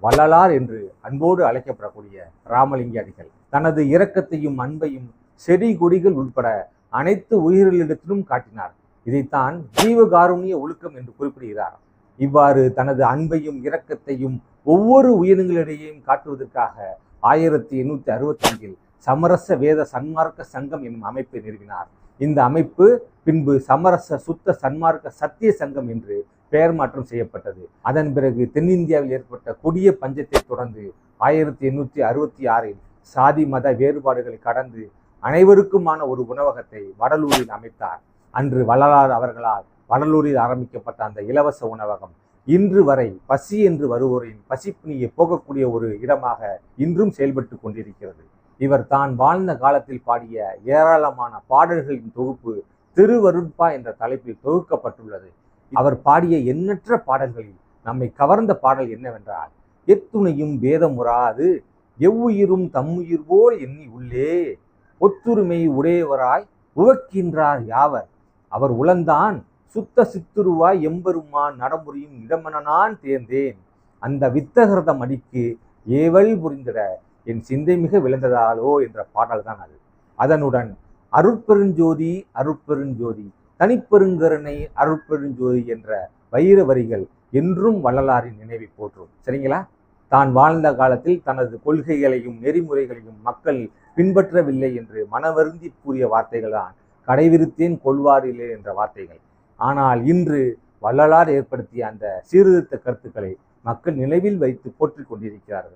வள்ளலார் என்று அன்போடு அழைக்கப்படக்கூடிய ராமலிங்க அடிகள் தனது இரக்கத்தையும் அன்பையும் செடி கொடிகள் உட்பட அனைத்து உயிர்களிடத்திலும் காட்டினார். இதைத்தான் ஜீவகாருண்ய ஒழுக்கம் என்று குறிப்பிடுகிறார். இவ்வாறு தனது அன்பையும் இரக்கத்தையும் ஒவ்வொரு உயிரினங்களிடையேயும் காட்டுவதற்காக 1865 சமரச வேத சன்மார்க்க சங்கம் என்னும் அமைப்பை நிறுவினார். இந்த அமைப்பு பின்பு சமரச சுத்த சன்மார்க்க சத்திய சங்கம் என்று பெயர் மாற்றம் செய்யப்பட்டது. அதன் பிறகு தென்னிந்தியாவில் ஏற்பட்ட கொடிய பஞ்சத்தை தொடர்ந்து 1866 சாதி மத வேறுபாடுகளை கடந்து அனைவருக்குமான ஒரு உணவகத்தை வடலூரில் அமைத்தார். அன்று வள்ளலார் அவர்களால் வடலூரில் ஆரம்பிக்கப்பட்ட அந்த இலவச உணவகம் இன்று வரை பசி என்று வருவோரின் பசிப்பினியை போகக்கூடிய ஒரு இடமாக இன்றும் செயல்பட்டு கொண்டிருக்கிறது. இவர் தான் வாழ்ந்த காலத்தில் பாடிய ஏராளமான பாடல்களின் தொகுப்பு திருவருட்பா என்ற தலைப்பில் தொகுக்கப்பட்டுள்ளது. அவர் பாடிய எண்ணற்ற பாடல்களில் நம்மை கவர்ந்த பாடல் என்னவென்றால், எத்துணையும் வேதமுறாது எவ்வுயிரும் தம்முயிர் போல் எண்ணி உள்ளே ஒத்துரிமை உடையவராய் உவக்கின்றார் யாவர் அவர் உளந்தான் சுத்த சித்துருவாய் எம்பெருமான் நடமுறையும் இடமென நான் தேர்ந்தேன் அந்த வித்தகரதம் அடிக்கு ஏவல் புரிந்திட என் சிந்தை மிக விளைந்ததாலோ என்ற பாடல் தான் அது. அதனுடன் அருட்பெருஞ்சோதி அருட்பெருஞ்சோதி தனிப்பெருங்கருணை அருட்பெருஞ்சோதி என்ற வைர வரிகள் என்றும் வள்ளலாரின் நினைவை போற்றும். சரிங்களா? தான் வாழ்ந்த காலத்தில் தனது கொள்கைகளையும் நெறிமுறைகளையும் மக்கள் பின்பற்றவில்லை என்று மனவருந்தி கூறிய வார்த்தைகள் தான் கடைவிருத்தேன் கொள்வாரில்லை என்ற வார்த்தைகள். ஆனால் இன்று வள்ளலார் ஏற்படுத்திய அந்த சீர்திருத்த கருத்துக்களை மக்கள் நினைவில் வைத்து போற்றிக் கொண்டிருக்கிறார்கள்.